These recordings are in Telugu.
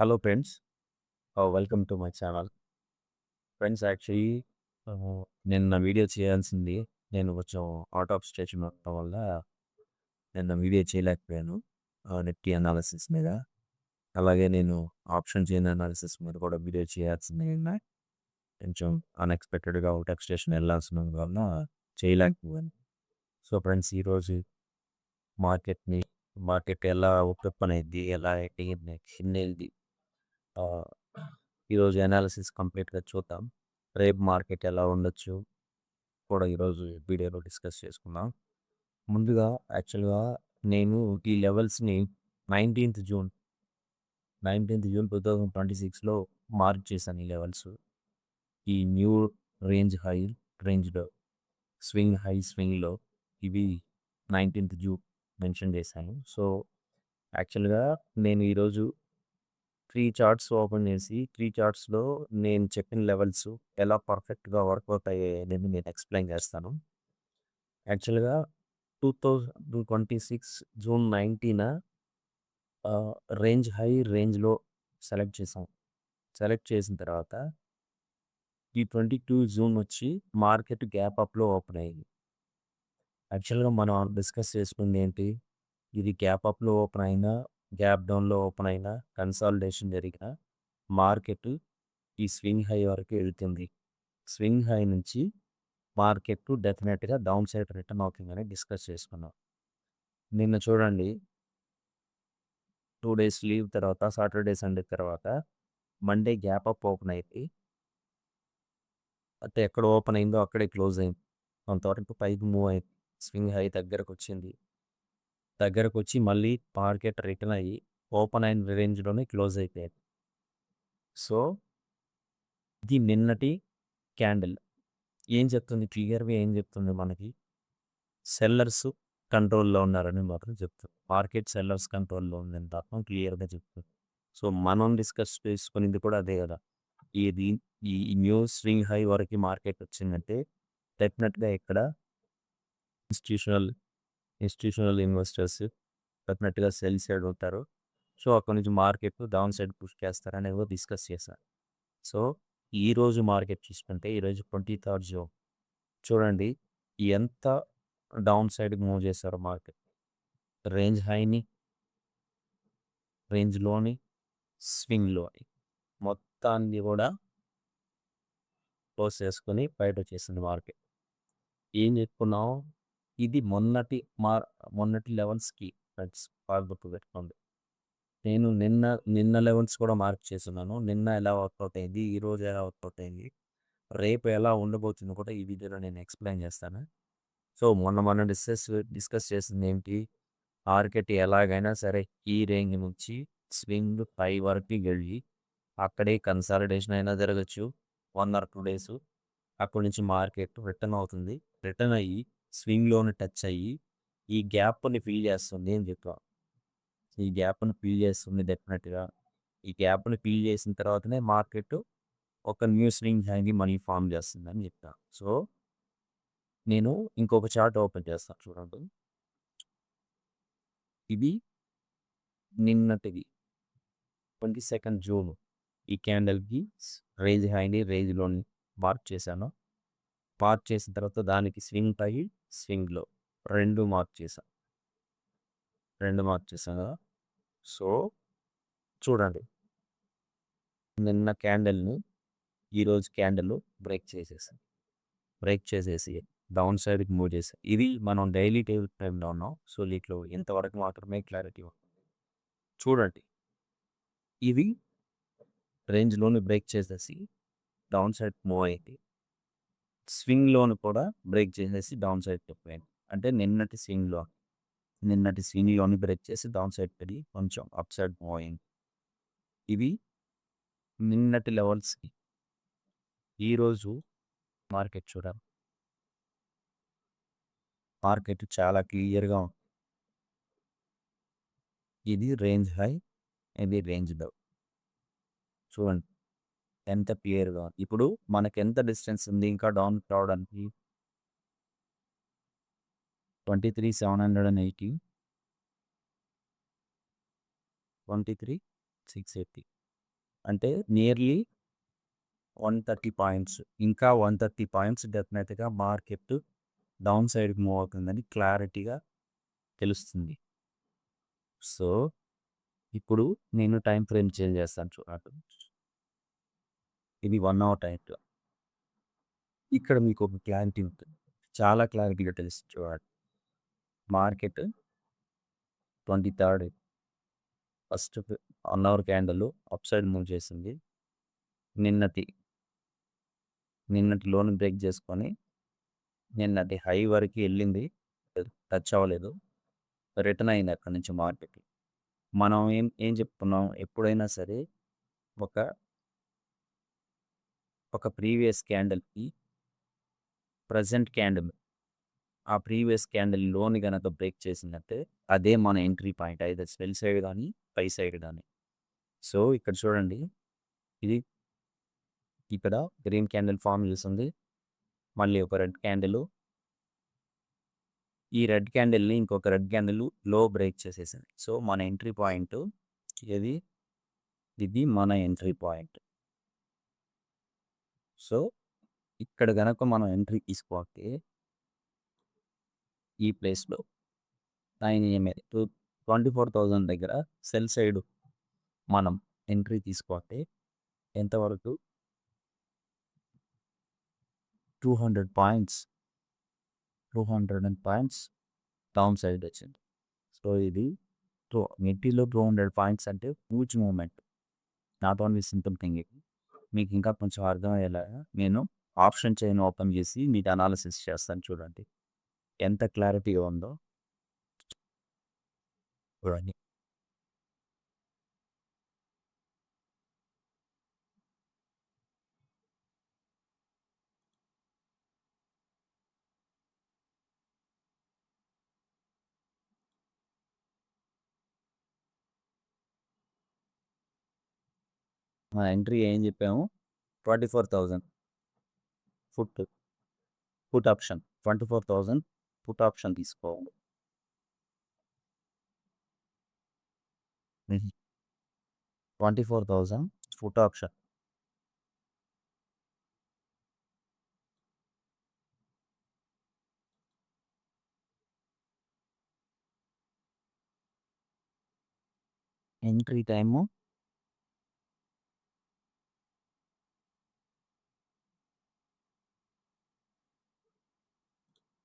Hello friends, welcome to my channel. Friends actually నిన్న వీడియో చేయాల్సింది. నేను కొంచెం అవుట్ ఆఫ్ స్టేషన్ ఉండటం వల్ల నిన్న వీడియో చేయలేకపోయాను. నిఫ్టీ అనాలిసిస్ మీద. అలాగే నేను ఆప్షన్ చైన్ అనాలిసిస్ మీద కూడా వీడియో చేయాల్సింది నిన్న. కొంచెం అన్ఎక్స్పెక్టెడ్గా అవుట్ ఆఫ్ స్టేషన్ వెళ్ళాల్సిన వల్ల చేయలేకపోయాను. సో ఫ్రెండ్స్, ఈరోజు మార్కెట్ ఎలా ఓపెన్ అయింది, ఎలా ఎన్నెళ్ళింది, ఈరోజు అనాలిసిస్ కంప్లీట్గా చూద్దాం. రేపు మార్కెట్ ఎలా ఉండొచ్చు కూడా ఈరోజు వీడియోలో డిస్కస్ చేసుకుందాం. ముందుగా యాక్చువల్గా నేను ఈ లెవెల్స్ని 19th జూన్ 2026లో మార్క్ చేశాను. ఈ లెవెల్స్, ఈ న్యూ రేంజ్లో స్వింగ్లో ఇవి 19th జూన్ మెన్షన్ చేశాను. సో యాక్చువల్గా నేను ఈరోజు 3 చార్ట్స్ ఓపెన్ చేసి 3 చార్ట్స్లో నేను చెప్పిన లెవెల్స్ ఎలా పర్ఫెక్ట్గా వర్కౌట్ అయ్యాయి అనేది నేను ఎక్స్ప్లెయిన్ చేస్తాను. యాక్చువల్గా 2026 జూన్ 19 రేంజ్లో సెలెక్ట్ చేసాం. సెలెక్ట్ చేసిన తర్వాత ఈ 22 జూన్ వచ్చి మార్కెట్ గ్యాప్ అప్లో ఓపెన్ అయ్యింది. యాక్చువల్గా మనం డిస్కస్ చేసుకుంది ఏంటి, ఇది గ్యాప్ అప్లో ఓపెన్ అయినా, గ్యాప్ డౌన్లో ఓపెన్ అయినా, కన్సాలిడేషన్ జరిగిన మార్కెట్ ఈ స్వింగ్ హై వరకు వెళ్తుంది. స్వింగ్ హై నుంచి మార్కెట్ డెఫినెట్గా డౌన్ సైడ్ రిటర్న్ అవుతుందని డిస్కస్ చేసుకున్నాం. నిన్న చూడండి, 2 డేస్ లీవ్ తర్వాత సాటర్డే సండే తర్వాత మండే గ్యాప్ అప్ ఓపెన్ అయింది. అంటే ఎక్కడ ఓపెన్ అయిందో అక్కడే క్లోజ్ అయింది. కొంతవరకు పైకి మూవ్ అయింది. స్వింగ్ హై దగ్గరకు వచ్చి మళ్ళీ మార్కెట్ రిటర్న్ అయ్యి ఓపెన్ అయిన రేంజ్లోనే క్లోజ్ అయిపోయింది. సో ఇది నిన్నటి క్యాండిల్ ఏం చెప్తుంది, క్లియర్గా ఏం చెప్తుంది, మనకి సెల్లర్స్ కంట్రోల్లో ఉన్నారని మాత్రం చెప్తుంది. మార్కెట్ సెల్లర్స్ కంట్రోల్లో ఉందని తప్ప క్లియర్గా చెప్తుంది. సో మనం డిస్కస్ చేసుకునేది కూడా అదే కదా. ఇది ఈ న్యూ స్వింగ్ హై వరకు మార్కెట్ వచ్చిందంటే డెఫినెట్గా ఇక్కడ ఇన్స్టిట్యూషనల్ ఇన్వెస్టర్స్ డెఫినెట్గా సెల్ సైడ్ ఉంటారు. సో అక్కడ నుంచి మార్కెట్ డౌన్ సైడ్ పుష్ చేస్తారని ఏదో డిస్కస్ చేశారు. సో ఈరోజు మార్కెట్ చూసుకుంటే ఈరోజు 23rd జూన్ చూడండి ఎంత డౌన్ సైడ్ మూవ్ చేశారు. మార్కెట్ రేంజ్లోని స్వింగ్లోని మొత్తాన్ని కూడా క్లోజ్ చేసుకొని బయట వచ్చేసింది మార్కెట్. ఏం చెప్పుకున్నాం, ఇది మొన్నటి లెవెల్స్కి ఫ్రెండ్స్ బాగా గుర్తు పెట్టుకోండి. నేను నిన్న లెవెల్స్ కూడా మార్క్ చేస్తున్నాను. నిన్న ఎలా వర్కౌట్ అయింది, ఈరోజు ఎలా వర్కౌట్ అయింది, రేపు ఎలా ఉండబోతుందో కూడా ఈ వీడియోలో నేను ఎక్స్ప్లెయిన్ చేస్తాను. సో మనం డిస్కస్ చేసింది ఏంటి, మార్కెట్ ఎలాగైనా సరే ఈ రేంజ్ నుంచి స్వింగ్ పై వరకు వెళ్ళి అక్కడే కన్సాలిడేషన్ అయినా జరగచ్చు 1 or 2 డేస్. అక్కడి నుంచి మార్కెట్ రిటర్న్ అవుతుంది. రిటర్న్ అయ్యి స్వింగ్లోని టచ్ అయ్యి ఈ గ్యాప్ని ఫిల్ చేస్తుంది అని చెప్పాను. ఈ గ్యాప్ని ఫిల్ చేస్తుంది డెఫినెట్గా. ఈ గ్యాప్ని ఫిల్ చేసిన తర్వాతనే మార్కెట్ ఒక న్యూ స్వింగ్ హైని మనీ ఫామ్ చేస్తుందని చెప్తాను. సో నేను ఇంకొక చార్ట్ ఓపెన్ చేస్తాను చూడండి. ఇది నిన్నటిది 22nd జూన్. ఈ క్యాండల్కి రేంజ్ హైని రేంజ్లోని మార్క్ చేశాను. మార్క్ చేసిన తర్వాత దానికి స్వింగ్ పై స్వింగ్లో రెండు మార్క్ చేశాను కదా. సో చూడండి, నిన్న క్యాండిల్ని ఈరోజు క్యాండిల్ బ్రేక్ చేసేసి డౌన్ సైడ్కి మూవ్ చేశాను. ఇది మనం డైలీ టైంలో ఉన్నాం. సో దీంట్లో ఇంతవరకు మాత్రమే క్లారిటీ ఉంది. చూడండి, ఇది రేంజ్లోని బ్రేక్ చేసేసి డౌన్ సైడ్ మూవ్ అయింది. స్వింగ్లోని కూడా బ్రేక్ చేసేసి డౌన్ సైడ్ పోయింది. అంటే నిన్నటి స్వింగ్లోని బ్రేక్ చేసి డౌన్ సైడ్ పెరిగి కొంచెం అప్ సైడ్ మూవ్ అయింది. ఇవి నిన్నటి లెవెల్స్కి ఈరోజు మార్కెట్ చూడాలి. మార్కెట్ చాలా క్లియర్గా ఉంది. ఇది రేంజ్ హై, ఇది రేంజ్ డౌన్. చూడండి ఎంత క్లియర్గా ఉంది. ఇప్పుడు మనకి ఎంత డిస్టెన్స్ ఉంది ఇంకా డౌన్ రావడానికి, 23,780, 23,680. అంటే నియర్లీ 130 పాయింట్స్. ఇంకా 130 పాయింట్స్ డెఫినెట్‌గా మార్కెట్ డౌన్ సైడ్‌కి మూవ్ అవుతుందని క్లారిటీగా తెలుస్తుంది. సో, ఇప్పుడు నేను టైమ్ ఫ్రేమ్ చేంజ్ చేస్తాను చూడండి. ఇది 1 అవర్ టైమ్ ఫ్రేమ్. ఇక్కడ మీకు ఒక క్లారిటీ ఉంటుంది. చాలా క్లారిటీగా తెలుస్తుంది చూడండి. Market 23 first 1 hour candle up side move చేసింది. నిన్నటి నిన్నటి లోని బ్రేక్ చేసుకొని నిన్నటి హై వరకు వెళ్ళింది. టచ్ అవ్వలేదు. రిటర్న్ అయింది అక్కడి నుంచి మార్కెట్. మనం ఏం ఏం చెప్తున్నాం ఎప్పుడైనా సరే ఒక ఒక ప్రీవియస్ క్యాండిల్‌కి ప్రెజెంట్ క్యాండిల్ ఆ ప్రీవియస్ క్యాండిల్ లోని గనక బ్రేక్ చేసిందంటే అదే మన entry point. Either cell side గానీ, బై సైడ్ గానీ. సో, ఇక్కడ చూడండి. ఇది ఇక్కడ గ్రీన్ క్యాండిల్ ఫార్మ్ చేసింది. మళ్ళీ ఒక రెడ్ క్యాండిల్. ఈ రెడ్ క్యాండిల్‌ని ఇంకొక రెడ్ క్యాండిల్ లో బ్రేక్ చేసేసింది. సో, మన ఎంట్రీ పాయింట్ ఏది? ఇది మన ఎంట్రీ పాయింట్. సో, ఇక్కడ గనక మనం ఎంట్రీ తీసుకోతే ఈ ప్లేస్‌లో 9 ఈఎంఐ 24,000 దగ్గర సెల్ సైడ్ మనం ఎంట్రీ తీసుకోతే ఎంతవరకు 200 పాయింట్స్ 200 పాయింట్స్ డౌన్ సైడ్ వచ్చింది. సో, ఇది నిఫ్టీలో 200 పాయింట్స్ అంటే huge movement. Not only simple thing ఇది. మీకు ఇంకా కొంచెం అర్థమయ్యేలాగా నేను ఆప్షన్ చైన్ ఓపెన్ చేసి మీకు అనాలిసిస్ చేస్తాను చూడండి. ఎంత క్లారిటీగా ఉందో చూడండి. మన ఎంట్రీ ఏం చెప్పాము? 24,000 foot put option. 24,000 put option తీసుకోవాలి. 24,000 పుట్ ఆప్షన్. ఎంట్రీ టైము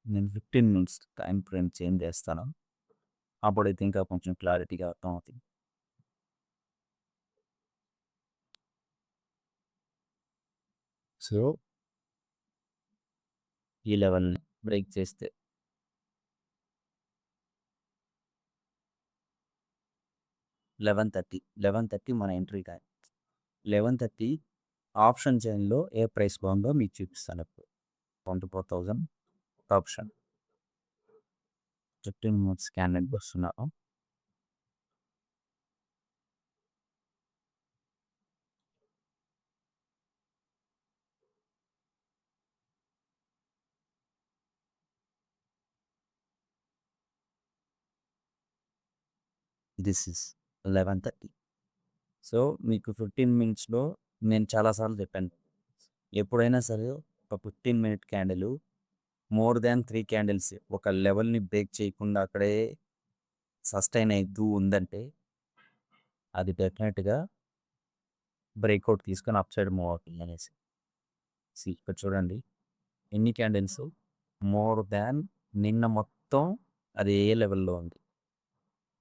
నేను 15 మినిట్స్ టైమ్ ఫ్రేమ్ చేంజ్ చేస్తాను. అప్పుడైతే ఇంకా కొంచెం క్లారిటీగా అర్థమవుతుంది. సో, ఈ లెవెల్‌ని బ్రేక్ చేస్తే 11:30 మన ఎంట్రీ టైం. 11:30 ఆప్షన్ చైన్‌లో ఏ ప్రైస్ బాగుందో మీకు చూపిస్తాను ఇప్పుడు. 24,000 ఆప్షన్. 15 మినిట్స్ క్యాండిల్‌కి వస్తున్నాను. This is 11:30. సో, మీకు 15 మినిట్స్‌లో నేను చాలా సార్లు చెప్పాను. ఎప్పుడైనా సరే ఒక 15 minute candle more than 3 candles ఒక లెవెల్‌ని బ్రేక్ చేయకుండా అక్కడే సస్టైన్ అయితూ ఉందంటే అది డెఫినెట్‌గా బ్రేక్‌ఔట్ తీసుకొని అప్ సైడ్ మూవ్ అవుతుంది అనేసి. ఇక్కడ చూడండి. ఎన్ని క్యాండిల్స్ మోర్ దాన్ నిన్న మొత్తం అది ఏ లెవెల్‌లో ఉంది.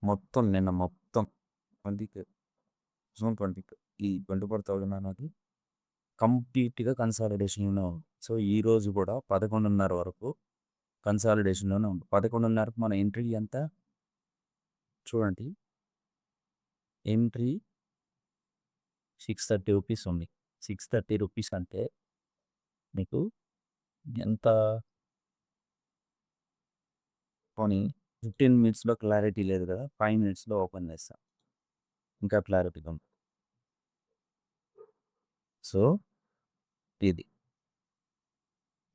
మొత్తం నిన్న మొత్తం 20 జూన్ 20 ఈ 24,000 అనేది కంప్లీట్‌గా కన్సాలిడేషన్‌లోనే ఉంది. సో, ఈరోజు కూడా 11:30 వరకు కన్సాలిడేషన్‌లోనే ఉంది. 11:30కి మన ఎంట్రీ ఎంత? చూడండి. ఎంట్రీ 630 రూపీస్ ఉంది. 630 రూపీస్ అంటే మీకు ఎంత? పోనీ 15 మినిట్స్‌లో క్లారిటీ లేదు కదా! 5 మినిట్స్‌లో ఓపెన్ చేస్తా. ఇంకా క్లారిటీగా ఉంది. సో, ఇది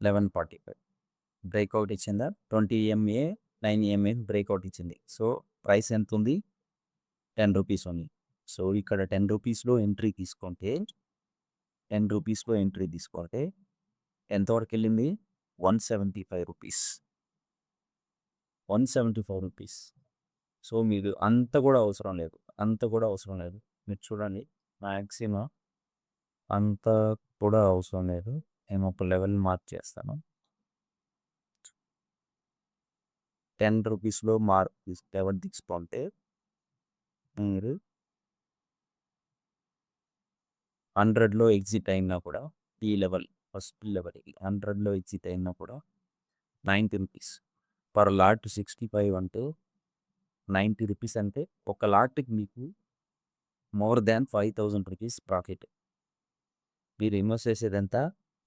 11:45 బ్రేక్‌ఔట్ ఇచ్చిందా? 20 ఈఎంఏ, 9 ఈఎంఏ బ్రేక్‌ఔట్ ఇచ్చింది. సో, ప్రైస్ ఎంతుంది? 10 రూపీస్ ఉంది. సో, ఇక్కడ 10 రూపీస్‌లో ఎంట్రీ తీసుకుంటే, 10 రూపీస్‌లో ఎంట్రీ తీసుకుంటే ఎంతవరకెళ్ళింది? 175 రూపీస్. 175 రూపీస్. సో, మీరు అంత గూడా అవసరం లేదు. అంత గూడా అవసరం లేదు. మీరు చూడండి మాక్సిమం అంత కూడా అవసరం లేదు. నేను ఒక లెవెల్ మార్చేస్తాను. 10 రూపీస్‌లో లెవెల్ తీసుకుంటే మీరు 100లో ఎగ్జిట్ అయినా కూడా ఈ లెవెల్ ఫస్ట్ లెవెల్ 100లో ఎగ్జిట్ అయినా కూడా 90 రూపీస్. పర్ లాట్ 65 అంటే 90 రూపీస్ అంటే ఒక లాట్‌కి మీకు మోర్ థాన్ 5000 రూపీస్ ప్రాఫిట్. మీరు ఇన్వెస్ట్ చేసేదెంత?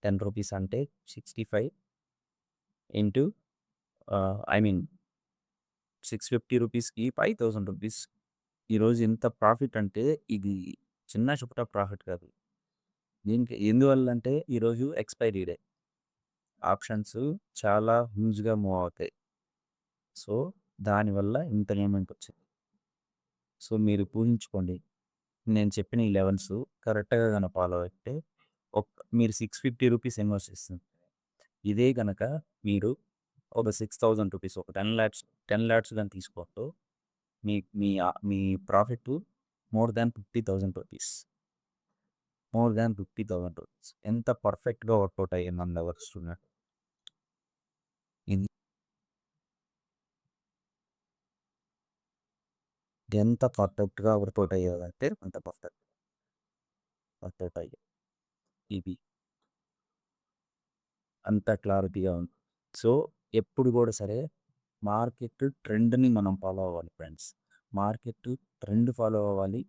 10 రూపీస్ అంటే 65 ఇంటూ ఐ మీన్ 650 రూపీస్‌కి 5000 రూపీస్. ఈరోజు ఇంత ప్రాఫిట్ అంటే ఇది చిన్న చుట్ట ప్రాఫిట్ కాదు. దీనికి ఎందువల్లంటే ఈరోజు ఎక్స్‌పైరీ డే. ఆప్షన్స్ చాలా హ్యూజ్‌గా మూవ్ అవుతాయి. సో, దానివల్ల ఇంత మూవ్‌మెంట్ వచ్చింది. సో, మీరు ఊహించుకోండి. నేను చెప్పిన ఈ లెవెల్స్ కరెక్ట్‌గా గనక ఫాలో అయితే మీరు 650 రూపీస్ ఇన్వెస్ట్ చేస్తున్నారు. ఇదే గనక మీరు ఒక 6000 రూపీస్ ఒక 10,00,000 గాని తీసుకుంటూ మీ మీ మీ profit more than 50,000 rupees. More than 50,000 rupees. ఎంత పర్ఫెక్ట్‌గా వర్కౌట్ అయ్యిందండి అవర్ స్టూడెంట్. ఇది ఎంత పర్ఫెక్ట్‌గా వర్కౌట్ అయ్యేదంటే అంత వర్కౌట్ అయ్యేది. ఇది అంత క్లారిటీగా ఉంది. సో, ఎప్పుడు గూడా సరే మార్కెట్ ట్రెండ్‌ని మనం ఫాలో అవ్వాలి ఫ్రెండ్స్. మార్కెట్ ట్రెండ్ ఫాలో అవ్వాలి.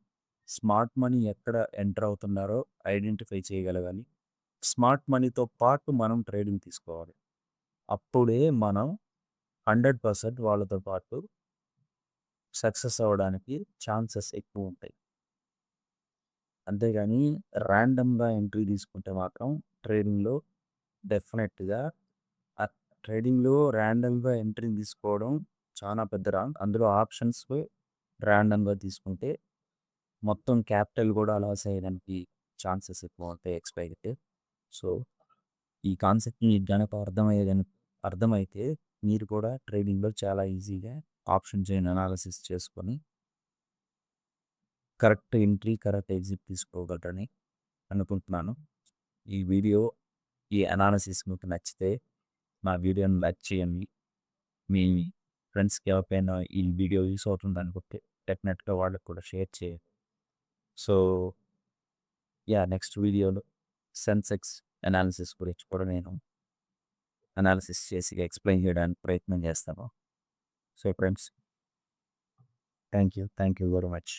స్మార్ట్ మనీ ఎక్కడ ఎంటర్ అవుతున్నారో ఐడెంటిఫై చేయగలగాలి. స్మార్ట్ మనీతో పాటు మనం ట్రేడింగ్ తీసుకోవాలి. అప్పుడే మనం 100% వాళ్ళతో పాటు సక్సెస్ అవ్వడానికి ఛాన్సెస్ ఎక్కువుంటాయి. అంతేగాని ర్యాండమ్‌గా ఎంట్రీ తీసుకుంటే మాత్రం ట్రేడింగ్‌లో డెఫినెట్‌గా ఆ ట్రేడింగ్‌లో ర్యాండమ్‌గా ఎంట్రీ తీసుకోవడం చాలా పెద్ద రాంగ్. అందులో ఆప్షన్స్ ర్యాండమ్‌గా తీసుకుంటే మొత్తం క్యాపిటల్ గూడా లాస్ అయ్యడానికి ఛాన్సెస్ ఎక్కువ ఉంటాయి ఎక్స్‌పైర్‌కి. సో, ఈ కాన్సెప్ట్ మీకు గనక అర్థమైతే మీరు కూడా ట్రేడింగ్‌లో చాలా ఈజీగా ఆప్షన్ చైన్ అనాలిసిస్ చేసుకొని కరెక్ట్ ఎంట్రీ, కరెక్ట్ ఎగ్జిట్ తీసుకోగలరని అనుకుంటున్నాను. ఈ వీడియో, ఈ అనాలిసిస్ మీకు నచ్చితే నా వీడియోని లైక్ చేయండి. మీ ఫ్రెండ్స్‌కి ఎవరికైనా ఈ వీడియో యూజ్ అవుతుందనుకుంటే డెఫినెట్‌గా వాళ్ళకి కూడా షేర్ చేయండి. సో, నెక్స్ట్ వీడియోలో సెన్సెక్స్ అనాలిసిస్ గురించి కూడా నేను అనాలిసిస్ చేసి ఎక్స్‌ప్లెయిన్ చేయడానికి ప్రయత్నం చేస్తాను. So, friends thank you. Thank you very much.